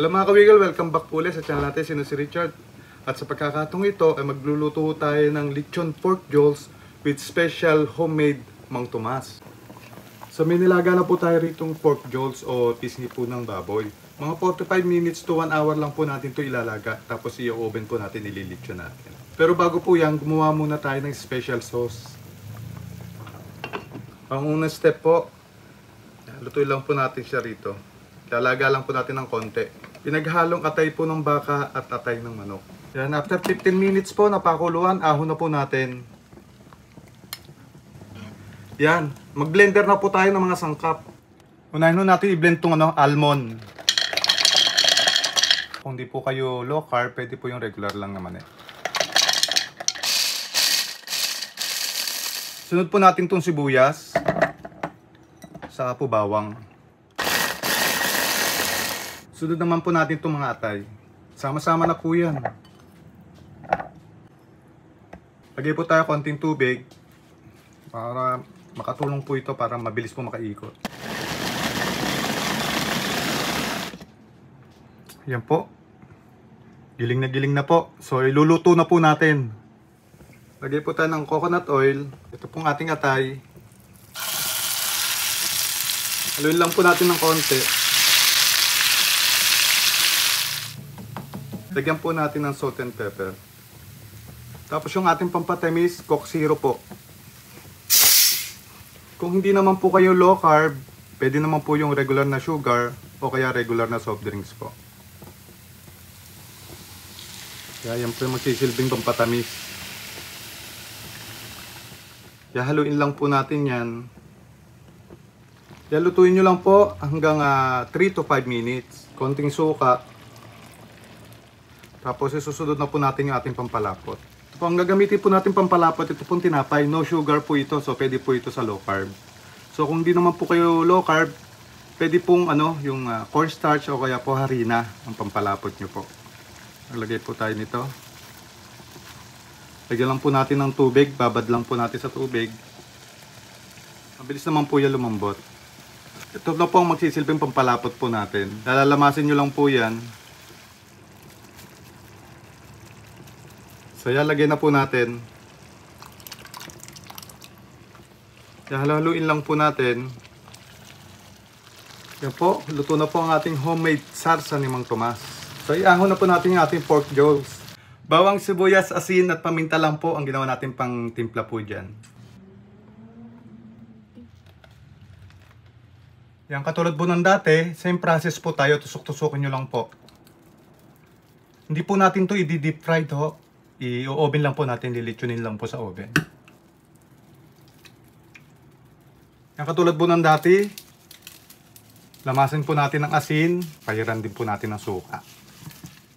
Hello mga ka-wiggle, welcome back po ulit sa channel natin, sino si Richard. At sa pagkakataong ito ay magluluto tayo ng lechon pork jolls with special homemade Mang Tomas. So may nilaga na po tayo ritong pork jolls o pisngi po ng baboy. Mga 45 minutes to 1 hour lang po natin ito ilalaga, tapos i-oven po natin, ililechon natin. Pero bago po yan, gumawa muna tayo ng special sauce. Ang unang step po, lutuin lang po natin siya rito. Lalaga lang po natin ng konti. Pinaghalong atay po ng baka at atay ng manok. Yan, after 15 minutes po napakuluan, ahon na po natin. Yan, mag-blender na po tayo ng mga sangkap. Unahin po natin i-blend itong almond. Kung di po kayo low carb, pwede po yung regular lang naman eh. Sunod po natin itong sibuyas. Saka po bawang. Sunod naman po natin itong mga atay. Sama-sama na po yan. Lagay po tayo konting tubig para makatulong po ito para mabilis po makaikot. Yan po. Giling na po. So iluluto na po natin. Lagay po tayo ng coconut oil. Ito pong ating atay. Haluin lang po natin ng konti. Lagyan po natin ng salt and pepper. Tapos yung ating pampatamis, Coke Zero po. Kung hindi naman po kayo low carb, pwede naman po yung regular na sugar o kaya regular na soft drinks po. Kaya yan po yung magsisilbing pampatamis. Kaya haluin lang po natin yan. Kaya lutuin nyo lang po hanggang 3 to 5 minutes. Konting suka. Tapos isusunod na po natin yung ating pampalapot. Ito po, ang gagamitin po natin pampalapot, ito pong tinapay. No sugar po ito, so pwede po ito sa low carb. So kung di naman po kayo low carb, pwede pong yung cornstarch o kaya po harina ang pampalapot nyo po. Naglagay po tayo nito. Lagyan lang po natin ng tubig, babad lang po natin sa tubig. Mabilis naman po yan lumambot. Ito na po ang magsisilbing pampalapot po natin. Lalamasin nyo lang po yan. So yan, lagyan na po natin. Haluin lang po natin. Yan po, luto na po ang ating homemade sarsa ni Mang Tomas. So iahon na po natin yung ating pork jolls. Bawang, sibuyas, asin at paminta lang po ang ginawa natin pang timpla po dyan. Yan, katulad po ng dati, same process po tayo, tusok-tusokin nyo lang po. Hindi po natin to i-deep fry to. I-oven lang po natin, lilitsunin lang po sa oven. Yan, katulad po ng dati, lamasin po natin ng asin, pahiran din po natin ng suka.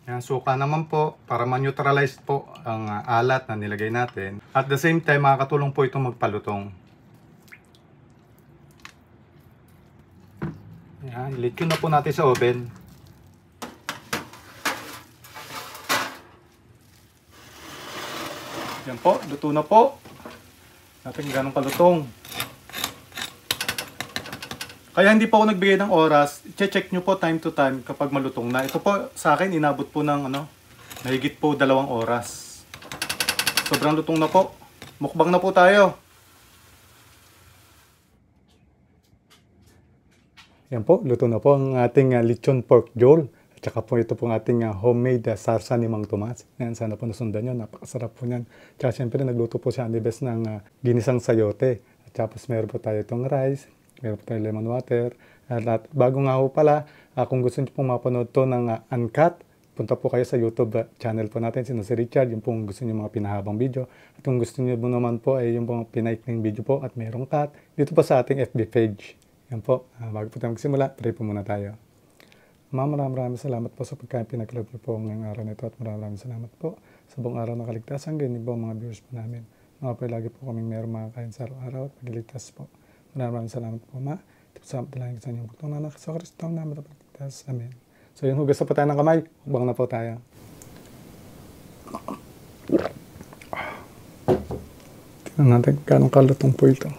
Yan, suka naman po, para ma-neutralize po ang alat na nilagay natin. At the same time, makakatulong po itong magpalutong. Yan, ilitsyon na po natin sa oven. Yan po, luto na po. Natin ganong kalutong. Kaya hindi po ako nagbigay ng oras. Check nyo po time to time kapag malutong na. Ito po sa akin, inabot po ng nahigit po 2 oras. Sobrang lutong na po. Mukbang na po tayo. Yan po, luto na po ang ating lechon pork joll. At saka po ito po ang ating homemade sarsa ni Mang Tomas. Yan, sana po nasundan nyo. Napakasarap po yan. Tsaka siyempre nagluto po siya ni Bes ng ginisang sayote. At tapos meron po tayo itong rice. Meron po tayo lemon water. At bago nga po pala, kung gusto nyo pong mapanood to ng uncut, punta po kayo sa YouTube channel po natin, sino si Richard. Yung pong gusto nyo mga pinahabang video. At kung gusto nyo po naman po ay yung pong pinaikling video po at merong cut, dito po sa ating FB page. Yan po, bago po tayo magsimula, pray po muna tayo. Maraming salamat po sa pagkain pinagkaloob niyo po ngayong araw nito at maraming salamat po sa buong araw na kaligtasan. Ganyan po mga viewers po namin. Mga po lagi po kaming meron makakain sa araw-araw at pagliligtas po. Maraming salamat po, Ma. Ito po sa dalangin sa inyong bugtong na sa Kristo ang namin at paligtas. Amen. So yun, hugas na po tayo ng kamay. Hubang na po tayo. Tingnan natin kung kalutong po ito.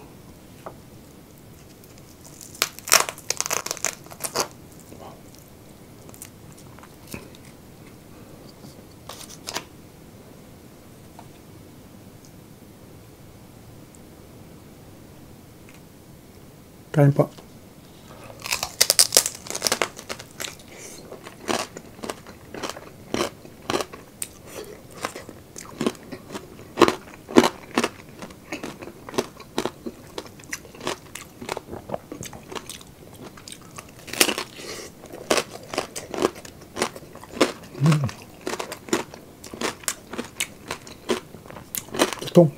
Kain po. Ito.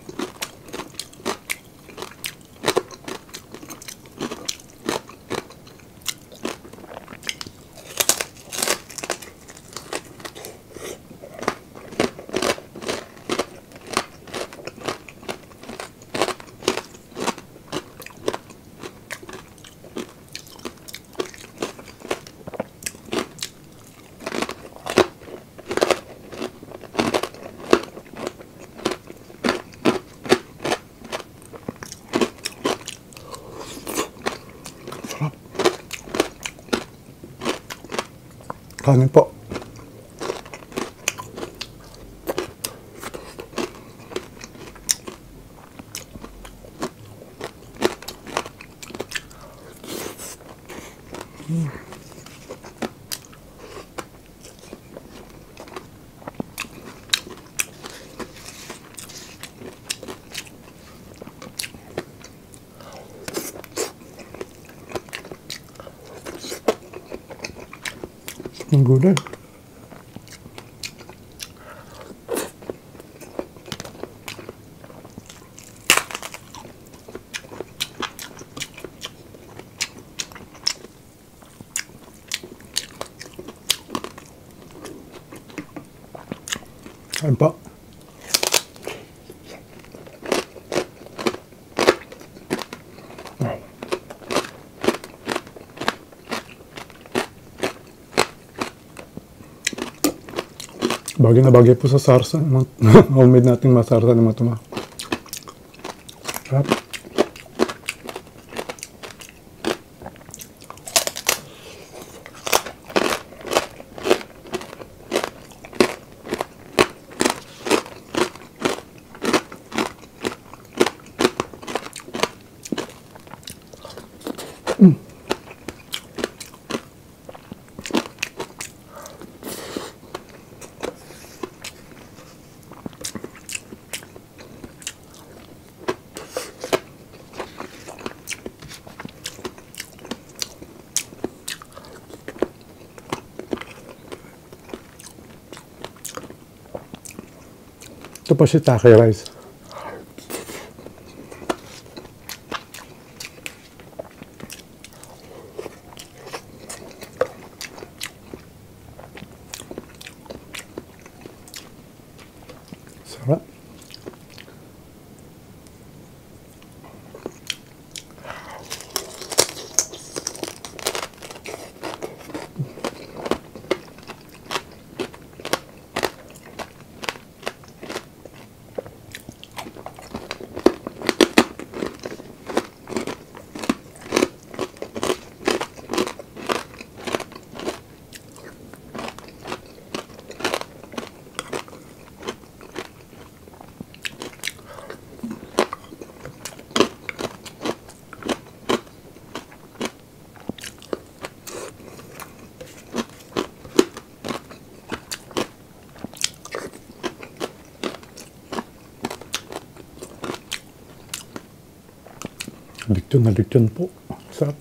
Kanin po. Ang gulay. Kain po. Bagay na bagay po sa sarsa. Homemade nating masarsa na matuma. Sarap. Ito pa shiitake rice. Sarap. Lechon na lechon po. Sarap.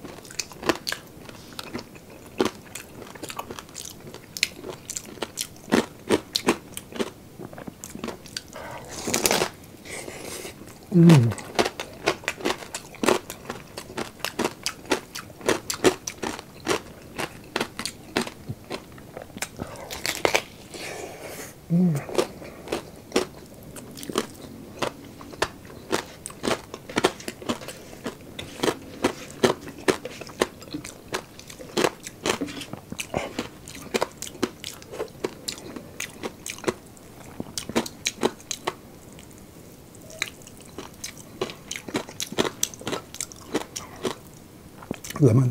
Laman.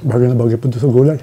Bagay na bagay po doon sa gulay.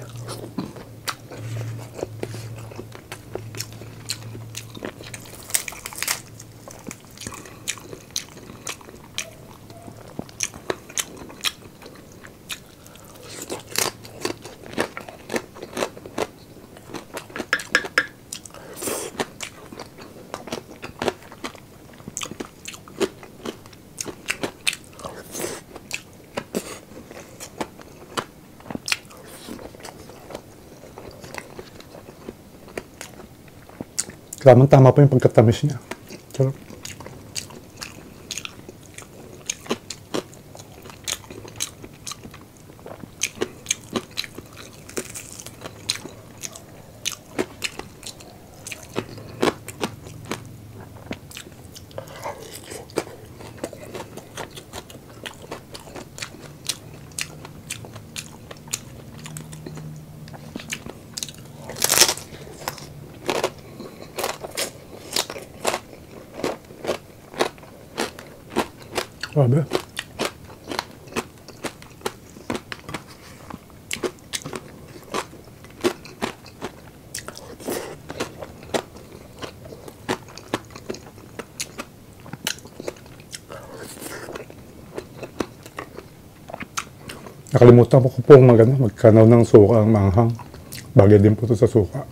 Tamang-tama po yung pagkatamis niya. Sarap. Grabe. Nakalimutan ko po magkanaw ng suka ang manghang. Bagay din po ito sa suka.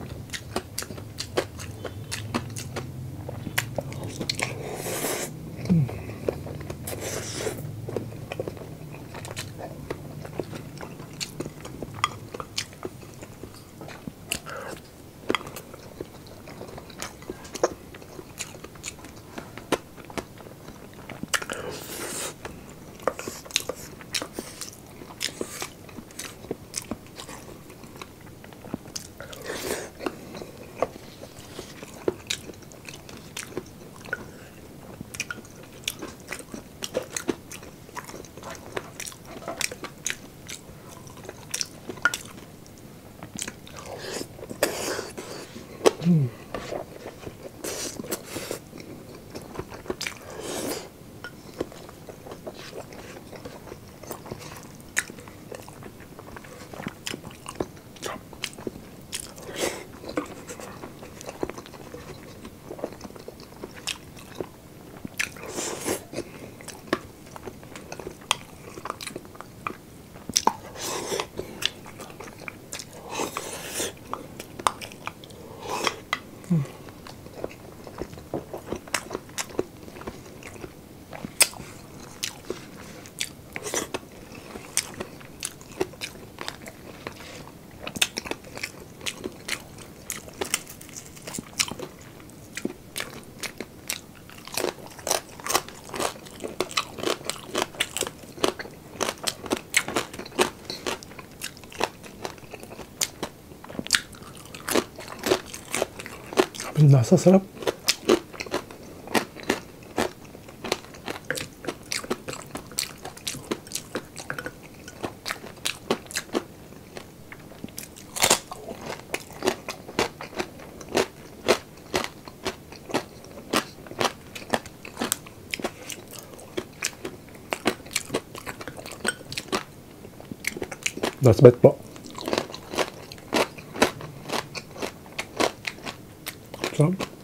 Nasa sarap. That's bet po. Sarap.